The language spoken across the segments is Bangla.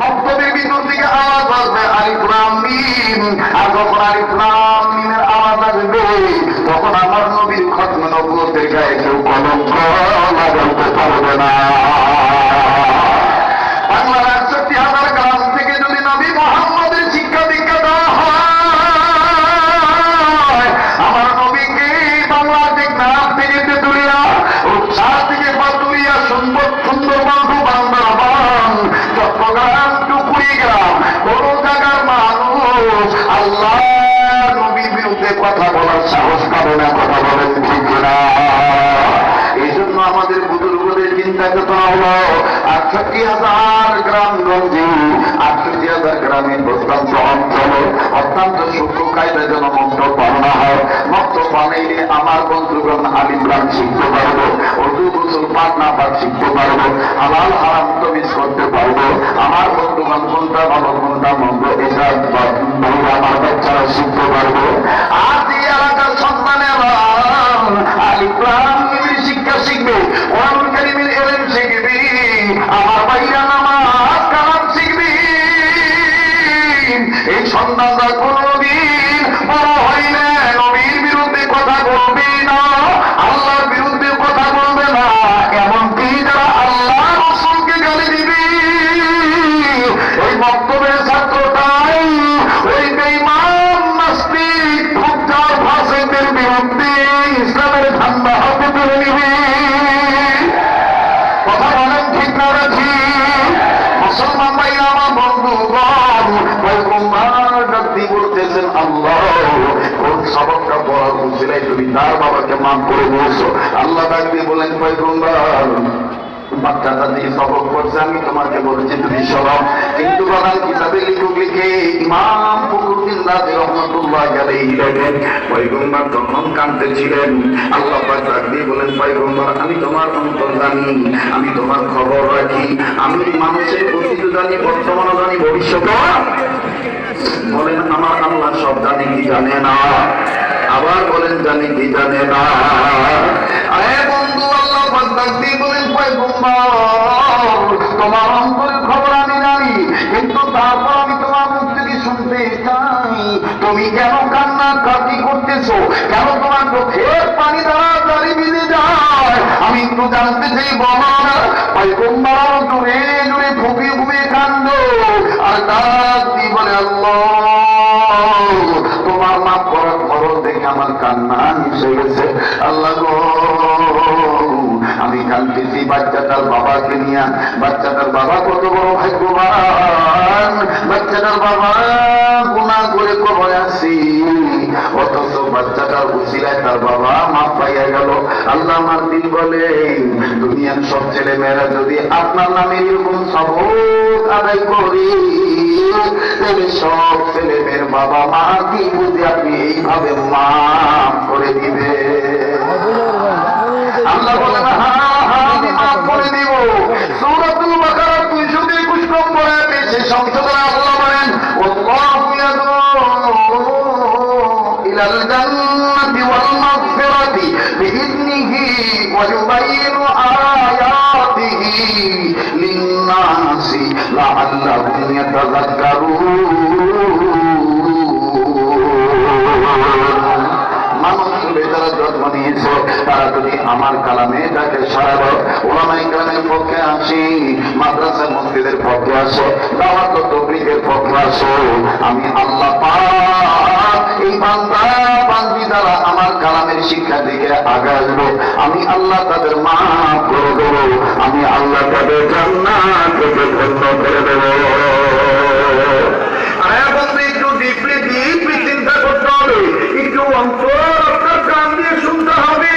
মক্তবের ভিতর থেকে আওয়াজ আসবে আলিফ লাম মিম। আর যখন আলিফ লাম মিমের আওয়াজ আসবে তখন আমার নবীর খতমে নবুয়তের গায়ে কেউ কলঙ্ক লাগাতে পারবে না। বাংলার ৬৮,০০০ গ্রাম থেকে যদি নবী মুহাম্মদের শিক্ষা দীক্ষা দেওয়া হয়, আমার নবীকে বাংলাদেশ গ্রাম থেকে তেতুলিয়া, রূপসা থেকে পাতুলিয়া, সুন্দরবন টু বান্দরবান, চট্টগ্রাম টু কুড়িগ্রাম, কোন জায়গার মানুষ আল্লাহ নবীর বিরুদ্ধে কথা বলার সাহস পাবে না। কথা বলেন ঠিক না? এই জন্য আমাদের বুজুর্গদের চিন্তা চেতনা হলো ৬৮,০০০ গ্রামগঞ্জে, ৬৮,০০০ গ্রামে প্রত্যন্ত অঞ্চলে অত্যন্ত সূক্ষ্ম কায়দা যেন মন্ত্র পালনা হয়। মন্ত্র বানাইলে আমার বন্ধুগণ আলিফ লাম শিখতে পারবো, অজু গোসল পাক না পাক শিখতে পারবো, হালাল হারাম তমিজ করতে পারবো। আমার বন্ধুগণ কোনটা ভালো কোনটা মন্দ এটা আমার বাচ্চারা শিখতে পারবো। আর যে এলাকার সন্তানেরা আলিফ লাম মিমের শিক্ষা শিখবে, কোরআন কারীমের ইলম শিখবে, আমার ভাইরা নামাজ কালাম শিখবে, এই সন্তানরা কোনদিন বড় হইলে নবীর বিরুদ্ধে কথা বলবে না, আল্লাহর বিরুদ্ধে কথা বলবে না। এমনকি যারা আল্লাহ রাসূলকে গালি দিবে, ওই বক্তব্যের ছাত্রটাই ওই বেঈমান নাস্তিক ফুটজার ফাসিকদের বিরুদ্ধে ইসলামের ঠান্ডা হাতে তুলে নিবে। কথা বলেন ঠিক না? ঠিক মুসলমান ভাইরা আমার বন্ধুগণ, পয়গম্বর ডাকতে বলতেছেন আল্লাহ কোন সবকটা পড়ার উসিলাই তুমি তার বাবাকে মাফ করে দিয়েছো। আল্লাহ ডাকতে বলেন পয়গম্বর বাচ্চাটা যে সবক করছে আমি তোমাকে বলেছি তুমি সরব, কিন্তু বানান কিতাবে লিখুক লিখে ইমাম ফখরুদ্দিন রাজি রহমাতুল্লাহ আলাইহি লেখেন পয়গম্বর তখন কাঁদতেছিলেন। আল্লাহ পাক ডাক দিয়ে বলেন পয়গম্বর আমি তোমার অন্তর জানি, আমি তোমার খবর রাখি, আমি মানুষের অতীত জানি, বর্তমান জানি, ভবিষ্যৎ। বলেন আমার আল্লাহ সব জানে কি জানে না? আবার বলেন জানে কি জানে না? আরে বন্ধু আল্লাহ পাক ডাক দিয়ে বলেন পয়গম্বর তোমার অন্তরের খবর আমি জানি, কিন্তু তারপর আমি তোমার মুখ থেকে শুনতে চাই তুমি কেন কান্না কাটি করতেছো, কেন তোমার চোখের পানি দ্বারা দাড়ি ভিজে যায়, আমি একটু জানতে চাই। বলো না পয়গম্বর জোরে জোরে ফুঁপিয়ে ফুঁপিয়ে কান্দ আর ডাক দিয়ে বলে আল্লাহ তোমার মাফ করার খবর দেখে আমার কান্না মিশে গেছে। আল্লাহ গো আমি কাঁদতেছি বাচ্চাটার বাবাকে নিয়ে। বাচ্চাটার বাবা কত বড় ভাগ্যবান, বাচ্চাটার বাবা গুনাহ করে কবরে আসি, অথচ বাচ্চাটার উসিলায় তার বাবা মাফ পাইয়া গেল। আল্লাহ আমার দিন বলে দুনিয়ার সব ছেলে মেয়েরা যদি আপনার নামে এরকম সবক আদায় করি, তবে সব ছেলে মেয়ের বাবা মা কি বুঝে আপনি এইভাবে মাফ করে দিবে। আল্লাহ বলেন আমি মাফ করে দিব। সূরাতুল বাকারা 221 নম্বর আয়াতে সেই সংশোধনে আল্লাহ বলেন আল্লাহু ইয়াদউ ইলাল জান্নাতি ওয়াল মাগফিরাতি বিইذনিহি ওয়া ইউবাইয়িনু আয়াতিহি লিন-নাসি লাআল্লাহুম ইয়াতাযাক্কারুন। মানুষ যারা জন্ম নিয়েছে তারা যদি আমার কালামে তাকে সারাবো, ওলামায়ে কেরামের পক্ষে আসি, মাদ্রাসা মসজিদের পক্ষে আসো, দাওয়াত ও তাবলীগের পক্ষে আসো, আমি আল্লাহ পাক এই বান্দা বান্দি দ্বারা আমার কালামের শিক্ষা দিকে আগে আসবো, আমি আল্লাহ তাদের মাফ করে দেবো, আমি আল্লাহ তাদের জান্নাত থেকে ধন্য করে দেবো। একটু ডিপলি চিন্তা করতে হবে, একটু অন্তর আপনার কান দিয়ে শুনতে হবে।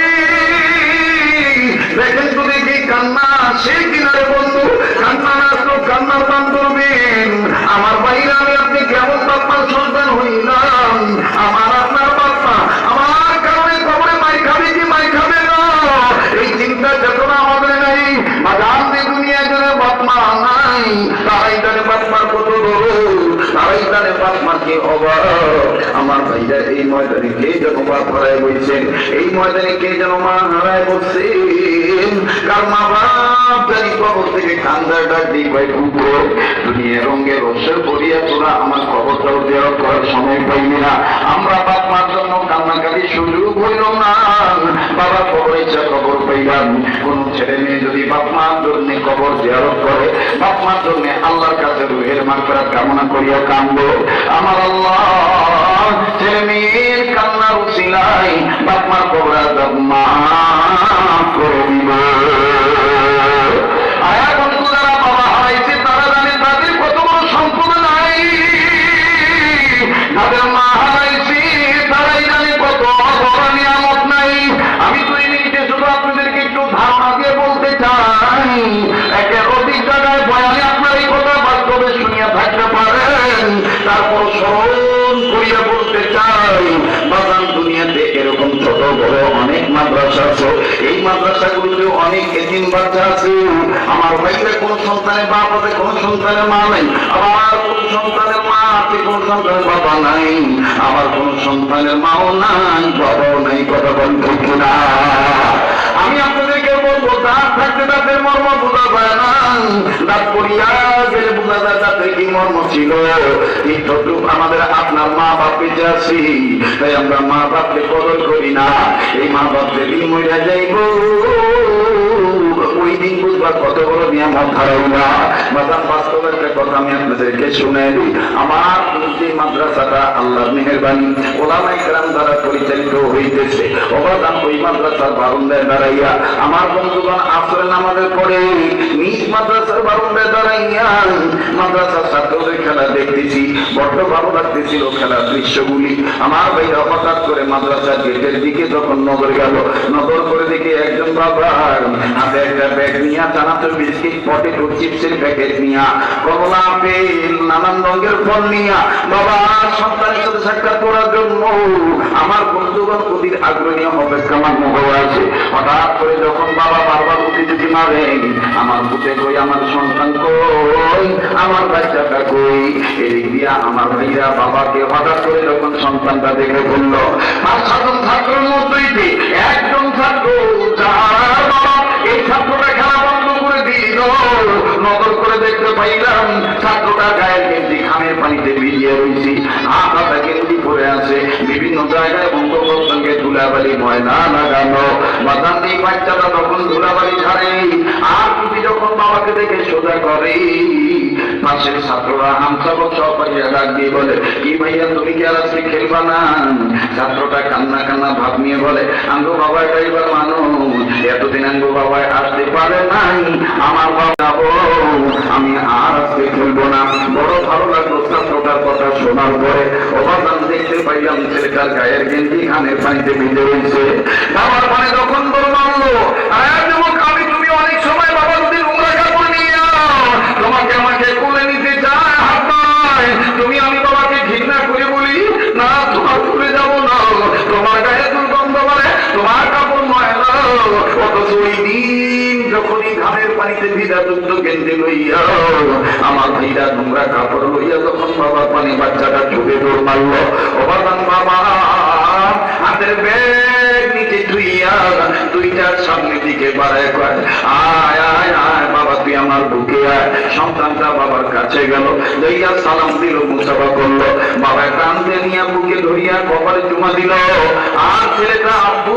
দেখেন তো দেখি কান্না সে কিনারে বন্ধু, কান্না না তো কান্নার দান করবেন। আমার বাইরে আমি আপনি কেমন বাপ্পার সন্তান হইলাম, আমার আপনার বাপ্পা আমার কারণে খবরে মাই খাবে কি মাই খাবে না, এই চিন্তা চেতনা আমাদের নাই। বাজারে দুনিয়া জনে বাপমা নাই, তারাই জানে বাপমার কত দরদ, তারাই জানে বাপমার কি অভাব। আমার ভাইরা এই ময়দানে কে যেন বাপ হারায় বলছেন, এই ময়দানে কে যেন মা হারায় বলছেন, কার মা জানি কবর থেকে কান্দার ডাক দিই, ভাই পুত্র দুনিয়া রঙের রসের পড়িয়া তোরা আমার কবরটাও দেওয়া করার সময় পাইনি না। আমরা বাপ মার জন্য কান্নাকাটি সুযোগ হইল না, বাবা কবর ইচ্ছা কবর পাইলাম। কোন ছেলে মেয়ে যদি বাপ মার জন্য কবর জিয়ারত করে, বাপ মার জন্য আল্লাহর কাছে রুহের মাগফিরাত কামনা করিয়া কান্দো, আমার আল্লাহ ছেলে মেয়ের কান্নার উসিলায় বাপ মার কবর আযাব মাফ করে দিবে। আয়া বন্ধু, যারা বাবা হারাইছে তারা জানে তাদের কত বড় সম্পদ নাই, তাদের মা হারাইছে তারাই জানে কত বড় নিয়ামত নাই। আমি তো এই নিয়ে শুধু আপনাদেরকে একটু ধারণা দিয়ে বলতে চাই, একের অধিক জায়গায় বয়ানে আপনার এই কথা বাস্তবে শুনিয়া থাকতে পারেন, তারপর স্মরণ করিয়া বলতে চাই, বাজান দুনিয়াতে এরকম ছোট বড় অনেক মাদ্রাসা আছে, এই মাদ্রাসাগুলোতে অনেক এতিম বাচ্চা আছে। আমার ভাইরা কোন সন্তানের বাপ আছে, কোন সন্তানের মা নাই, আবার কোন সন্তানের মা আছে, কোন সন্তানের বাবা নাই, আবার কোন সন্তানের মাও নাই, বাবাও নাই। কথা বলতে কিনা? আমি আপনাদেরকে বলবো, দাঁত থাকতে দাঁতের মর্ম বোঝা যায় না, দাঁত পড়িয়া গেলে বোঝা যায় দাঁতের কি মর্ম ছিল। এই তদ্রুপ আমাদের আপনার মা বাপ বেঁচে আছি, তাই আমরা মা বাপকে কদর করি না। এই মা বাপ যেদিন মরিয়া যাইব ওই দিন বুঝবার কত বড় নিয়ামত হারাই না। বাজান বাস্তব একটা কথা আমি আপনাদেরকে শুনে দিই, আমার যে মাদ্রাসাটা আল্লাহর মেহেরবানি ওলামায়ে কেরাম দ্বারা পরিচালিত হইতেছে, অবদান ওই মাদ্রাসার বারান্দায় দাঁড়াইয়া আমার বন্ধুগণ আসরের নামাজের পরে নিজ মাদ্রাসার বারান্দায় দাঁড়াইয়া মাদ্রাসার ছাত্রদের খেলা দেখতেছি, বড্ড ভালো লাগতেছিল খেলার দৃশ্যগুলি। আমার ভাইরা হঠাৎ করে মাদ্রাসার গেটের দিকে যখন নজর গেল, নজর করে দেখে একজন বাবা হাতে একটা ব্যাগ নিয়ে, চানাচুর বিস্কিট, পটেটো চিপসের প্যাকেট নিয়ে, কমলা আপেল নানান রঙের ফল নিয়ে বাবা সন্তানের সাথে সাক্ষাৎ করার জন্য আমার বন্ধুগণ অধীর আগ্রহী অপেক্ষামান হয়ে আছে। হঠাৎ করে যখন বাবা বারবার উঠে যদি মারে, আমার বুকে কই, আমার সন্তান কই, আমার বাচ্চাটা কই, এদিক দিয়া আমার ভাইরা বাবাকে হঠাৎ করে যখন সন্তানটা দেখে বলল, 5-7 জন ছাত্রের মধ্যে একজন ছাত্র যার বাবা এই ছাত্রটা খেলা বন্ধ করে দিল, নজর করে দেখতে পাইলাম ছাত্রটা গায়ের গেঞ্জি খামের পানিতে ভিজিয়ে রয়েছি, হাতা গেঞ্জি পরে আছে, বিভিন্ন জায়গায় বন্ধ সঙ্গে ধুলাবালি ময়লা লাগানো। বাজান এই বাচ্চাটা তখন ধুলাবালি ছাড়ে, আর তুমি যখন বাবাকে দেখে সোজা করে, পাশের ছাত্ররা হামসাবক সহপাঠীরা ডাক দিয়ে বলে, কি ভাইয়া তুমি কি আর আজকে খেলবা না? ছাত্রটা কান্না কান্না ভাব নিয়ে বলে, আঙ্গো বাবা ড্রাইভার মানুষ, এতদিন আঙ্গো বাবায় আসতে পারে নাই, আমার বাবা যাবো, আমি আর আজকে খেলবো না। বড় ভালো লাগলো ছাত্রটার কথা শোনার পরে। অবাদান দেখতে পাইলাম ছেলেটার গায়ের গেঞ্জি খানের পানিতে ভিজে রয়েছে। বাবার পানি যখন বড় মানলো, আমি তুমি অনেক সময় বাবা যদি উমরা কাপড় নিয়ে তোমাকে আমাকে কোলে নিতে চায়, হাত পায়, তুমি আমি বাবাকে ঘৃণা করে বলি না, তোমার তুলে যাবো না, তোমার গায়ে দুর্গন্ধ বলে, তোমার কাপড় ময়লা। অথচ ওই দিন যখনই ঘামের পানিতে ভিজা যুক্ত গেঞ্জি লইয়া আমার ভাইরা নোংরা কাপড় লইয়া যখন বাবার পানি বাচ্চাটা ছুটে দৌড় মারল, অবাদান বাবা হাতের ব্যাগ নিচে ধুইয়া দুইটার সামনের দিকে বাড়ায় কয়, আয় আয় আয় বাবা তুই আমার বুকে আয়। সন্তানটা বাবার কাছে গেল, লইয়া সালাম দিল, মুসাফা করলো, বাবা কান্দে নিয়ে বুকে ধরিয়া কপালে চুমা দিল, আর ছেলেটা আব্বু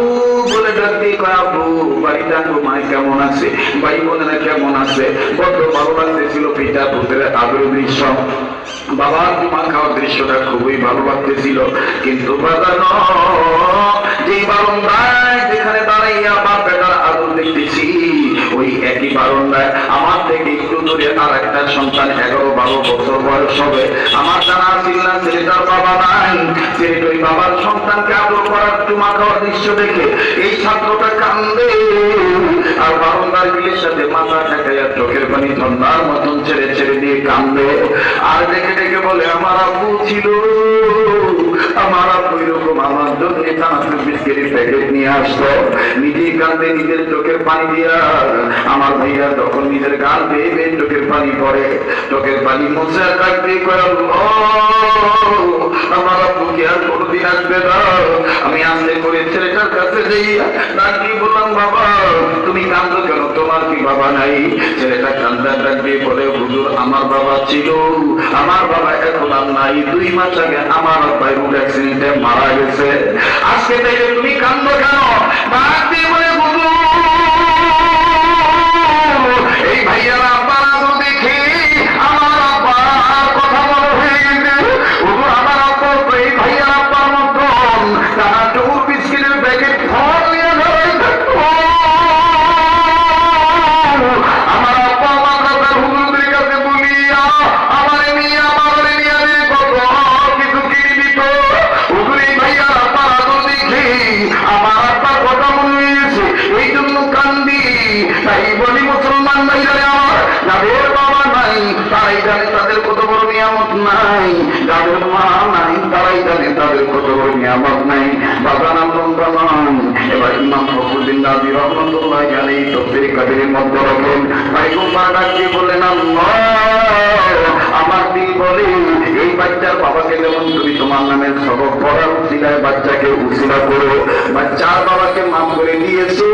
বলে ডাক দিয়ে কয়, আব্বু বাড়িটা মায় কেমন আছে, ভাই বোনেরা কেমন আছে? বড্ড ভালো লাগতেছিল পিতা পুত্রের আদর দৃশ্য, বাবার চুমা খাওয়ার দৃশ্যটা খুবই ভালো লাগতেছিল। কিন্তু বাজানো যে বারান্দায় যেখানে দাঁড়াইয়া বাপ বেটার আদর দেখতেছি, ওই একই বারান্দায় আমার থেকে একটু দূরে আর একটা সন্তান 11-12 বছর বয়স হবে। আমার জানা ছিল না ছেলেটার বাবা নাই, ছেলেটা ওই বাবার সন্তানকে আদর করার চুমা খাওয়ার দৃশ্য দেখে এই ছাত্রটা কান্দে, আর বারান্দার বিলের সাথে মাথা ঠেকাইয়া চোখের পানি ঠান্ডার মতন ছেড়ে ছেড়ে দিয়ে কান্দে, আর দেখে দেখে বলে, আমার আব্বু ছিল, আমার আব্বু এরকম আমার জন্য চানাচুর বিস্কিটের প্যাকেট নিয়ে আসতো, নিজেই কাঁদে নিজের চোখের পানি দিয়া। আমার ভাইয়া যখন নিজের গাল বেয়ে বেয়ে চোখের পানি পড়ে, চোখের পানি মুছে থাকতে করে আমার আব্বুকে আর কোনোদিন আসবে না। আমি আস্তে করে ছেলেটার কাছে যাই, ডাকি বললাম, বাবা তুমি কাঁদো কেন, তোমার কি বাবা নাই? ছেলেটা কান্দার ডাক দিয়ে বলে, হুজুর আমার বাবা ছিল, আমার বাবা এখন আর নাই, 2 মাস আগে আমার আব্বাই রোড অ্যাক্সিডেন্টে মারা গেছে। আজকে তাইলে তুমি কান্দো কেন? ডাক দিয়ে বলে, হুজুর এই ভাইয়ারা আব্বারা তো দেখি আমার আব্বার কথা বলা হয়ে গেছে। হুজুর আমার আব্বা তো এই ভাইয়ার আব্বার মতন তারা চৌর বিস্কিটের প্যাকেট ফল নিয়ে ধরে থাকতো। আমার আব্বা আমার কথা হুজুরদের কাছে বলিয়া আমার নিয়ে কত কিছু কিনে দিত। হুজুর এই ভাইয়ার আব্বারা তো দেখি আমার আব্বার কথা মনে হয়েছে, এই জন্য কান্দি। তাই বলি মুসলমান ভাইরা আমার, যাদের বাবা নাই তারাই জানে তাদের কত বড় নিয়ামত নাই, যাদের মা নাই তারাই জানে তাদের কত বড় নিয়ামত নাই। বাজানাম বন্ধন এবার ইমাম ফখরুদ্দিন রাজি রহমতুল্লাহ আলাইহি তফসির কাদিরের মধ্যে রাখেন, পয়গম্বর ডাকিয়ে বললেন, আল্লাহ আমার দিল বলে এই বাচ্চার বাবাকে যেমন তুমি তোমার নামের সবক পড়ার উসিলায় বাচ্চাকে উসিলা করো, বাচ্চার বাবাকে মাফ করে দিয়েছো।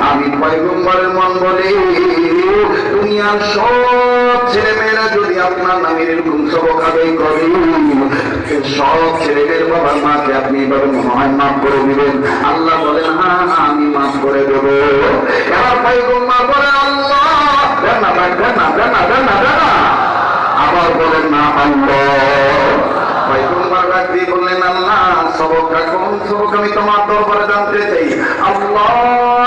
আমি পয়গম্বরের মন বলে দুনিয়ার সব ছেলে মেয়েরা যদি আপনার নামের এরকম সবক আদায় করে, সব ছেলেদের বাবার মাকে আপনি এভাবে মনে হয় মাফ করে দিবেন। আল্লাহ বলেন, হ্যাঁ আমি মাফ করে দেবো। এবার পয়গম্বর বলে, আল্লাহ আবার বলেন না আল্লাহ। পয়গম্বর ডাক দিয়ে বললেন, আল্লাহ সবকটা কোন সবক আমি তোমার দরবারে জানতে চাই। আল্লাহ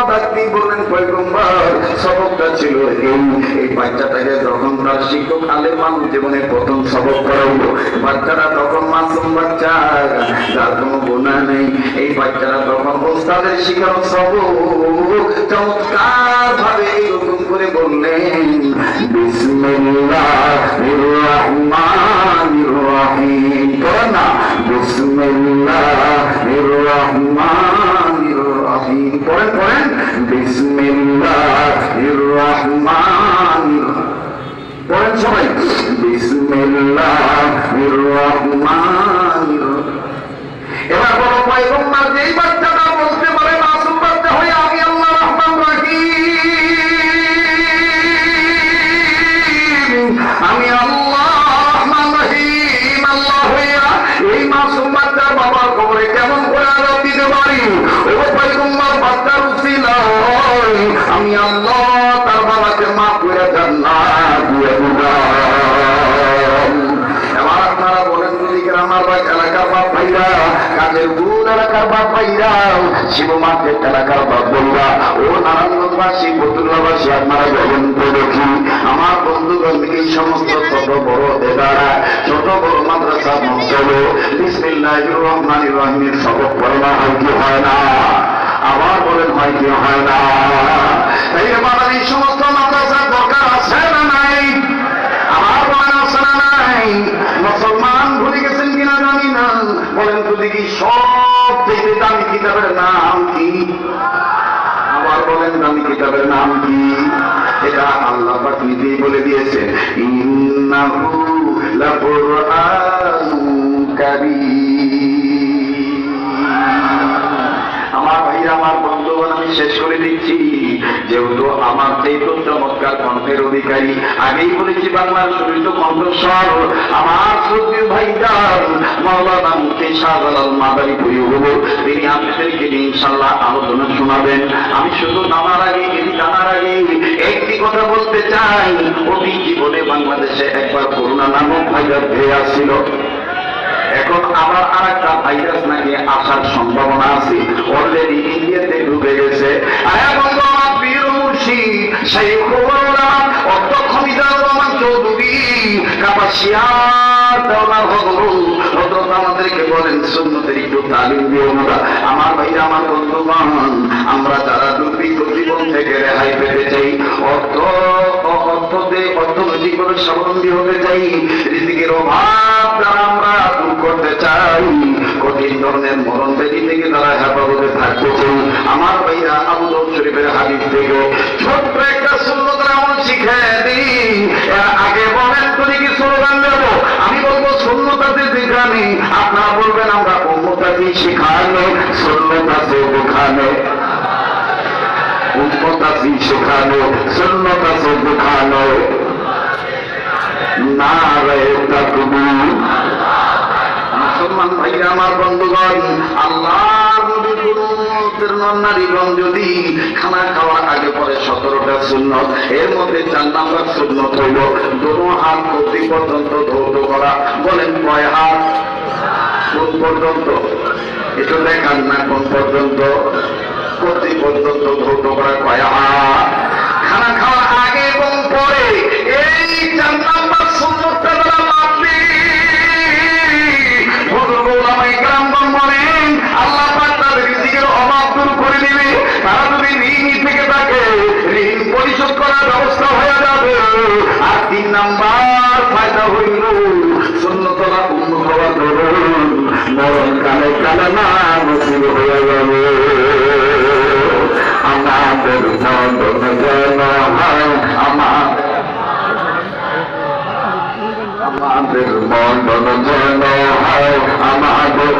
ডাক দিয়ে বললেন, পয়গম্বর সবকটা ছিল এই বাচ্চাটাকে যখন তার শিক্ষক আলেম মানুষ জীবনে প্রথম সবক করাবো, বাচ্চারা তখন মাসুম বাচ্চা, যার কোনো গুনাহ নেই। এই বাচ্চারা তখন ওস্তাদের শিখানো সবক চমৎকার ভাবে এইরকম করে বললেন, বিসমিল্লাহির রহমানির রহিম। করেন না, বিসমিল্লাহির রহমানির রহিম। পড়েন পড়েন, বিসমিল্লাহির রহমানির, পড়েন সবাই, বিসমিল্লাহির রহমানির। এবার বড় পয়গম্বর যেই বাচ্চাটা বলতে পারে মাসুম বাচ্চা হয়ে আমি আল্লাহ রহমান রহিম, আমি আল্লাহ রহমান রহিম আল্লাহ হইয়া এই মাসুম বাচ্চার বাবার কবরে কেমন করে আজাব দিতে পারি? ও পয়গম্বর বাচ্চার উসিলা আমি আল্লাহ তার বাবাকে মাফ করে জান্নাত দিয়ে দিলাম। এবার আপনারা বলেন, যদি আমার এলাকার বাপ ভাইরা, কাজের দূর এলাকার বাপ ভাইরা, শিব মার্কেট এলাকার বাপ বলরা, ও নারায়ণগঞ্জবাসী, বতুল্লাবাসী, আপনারা বলেন তো দেখি, আমার বন্ধুগণ এই সমস্ত ছোট বড় এদারা, ছোট বড় মাদ্রাসা মঞ্চল বিসমিল্লাহির রহমানির রহিমের সবক পড়ানো হয় কি হয় না? আবার বলেন, হয় কি হয় না? তাই আমার এই সমস্ত মাদ্রাসার দরকার আছে না নাই? আমার বলেন আছে না নাই? মুসলমান ভুলে গেছেন কিনা জানি না, বলেন তো দেখি সব থেকে দামি কিতাবের নাম কি? আবার বলেন, দামি কিতাবের নাম কি? এটা আল্লাহ পাক নিজেই বলে দিয়েছে, ইন্নাহু লাকুরআনুন কারীম। আমার ভাইরা, আমার বন্ধুগণ, আমি শেষ করে দিচ্ছি। যেহেতু আমার এই তো চমৎকার কণ্ঠের অধিকারী, আগেই বলেছি বাংলার সুরিত কণ্ঠস্বর আমার শ্রদ্ধেয় ভাইজান মাওলানা মুফতি শাহজালাল মাদারী পরিবহন, তিনি আপনাদেরকে ইনশাআল্লাহ আলোচনা শোনাবেন। আমি শুধু নামার আগে, এটি জানার আগে একটি কথা বলতে চাই। অতি জীবনে বাংলাদেশে একবার করোনা নামক ভাইরাস ধেয়ে আসছিল। এখন আবার আর একটা ভাইরাস নাকি আসার সম্ভাবনা আছে, অলরেডি ইন্ডিয়াতে ঢুকে গেছে। এবং আমার প্রিয় মুর্শিদ শাইখুল উলামা অধ্যক্ষ মিজানুর রহমান চৌধুরী কাপাসিয়া দেওয়ার হযরত আমাদেরকে বলেন, সুন্নতের একটু তালিম দিও না। আমার ভাইরা, আমার বন্ধুগণ, আমরা যারা দুর্ভিক্ষ জীবন থেকে রেহাই পেতে চাই, অর্থ অর্থনৈতিকভাবে স্বাবলম্বী হতে চাই, রিজিকের অভাব দ্বারা আমরা দূর করতে চাই, কঠিন ধরনের মরণ ব্যাধি থেকে তারা হেফাজতে থাকতে চাই। আমার ভাইরা আবু দাউদ শরীফের হাদিস থেকে ছোট্ট একটা সুন্নত আমল শিখে দিই। আগে বলেন তুমি কি স্লোগান দেব? আমি বলবো সুন্নত আছে যেখানে, আপনারা বলবেন আমরা উম্মত আছি সেখানে, সুন্নত আছে যেখানে, উম্মত আছি সেখানে, সুন্নত আছে যেখানে। নারে তাকবীর। মুসলমান ভাইরা আমার বন্ধুগণ, আল্লাহর নবীর উম্মতের নারীগণ যদি খানা খাওয়ার আগে পরে 17টা সুন্নত, এর মধ্যে 4 নাম্বার সুন্নত হইল দোনো হাত কবজি পর্যন্ত ধৌত করা। বলেন কয় হাত? কোন পর্যন্ত? এটা দেখান না কোন পর্যন্ত? কবজি পর্যন্ত ধৌত করা কয় হাত? খানা খাওয়ার আগে এবং পরে এই 4 নাম্বার সুন্নতটা তারা মানবে। আল্লাহ পাক তাদের রিজিকের অভাব দূর করে দিবে। তারা যদি ঋণ থেকে থাকে, ঋণ পরিশোধ করার ব্যবস্থা হয়ে যাবে। আর 3 নাম্বার ফায়দা হইল সুন্নতরা উন্নত হওয়া ধরুন মরণ কালে কালে না নসিব হয়ে যাবে। আমাদের মরণ যেন হয়, আমাদের মরণ যেন হয়, আমাদের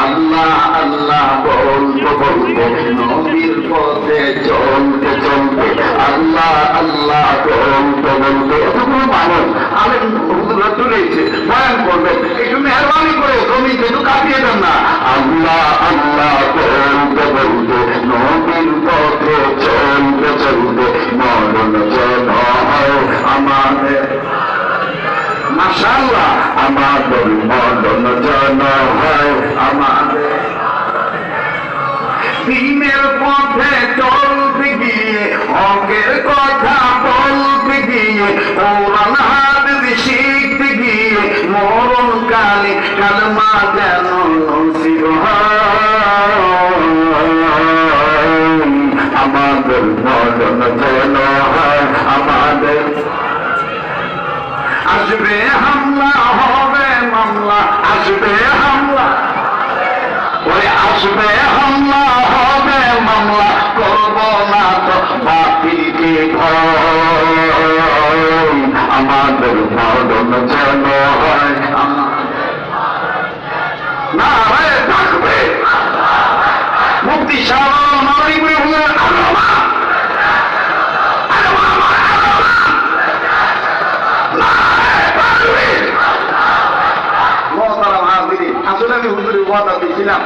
আল্লাহ আল্লাহ বলতে বলতে নবীর পথে চলতে চলতে, আল্লাহ আল্লাহ বলতে বলতে। এতগুলো মানুষ আলেম হুজুররা চলেছে বয়ান করবেন, একটু মেহরবানি করে জমিতে একটু কাটিয়ে দেন না। আল্লাহ আল্লাহ বলতে বলতে নবীর পথে চলতে চলতে মরণ যেন হয় আমাদের। মাশাআল্লাহ, আমাদের মরণ যেন হয় আমাদের। দিনের পথে চলতে গিয়ে, হকের কথা বলতে গিয়ে, কোরআন হাদিস শিখতে গিয়ে, মরণ কালে কালমা যেন নসিব হয় আমাদের। মরণ যেন হয় আমাদের। আসবে হামলা, হবে মামলা, আসবে হামলা, ওই আসবে হামলা, হবে মামলা, করব না তো বাতিলকে ভয় আমাদের। মরণ যেন হয় না রে থাকবে। মুফতি সাহেব মাদারীপুরে বললেন আল্লামা আসলে আমি হুজুরের ওয়াদা দিয়েছিলাম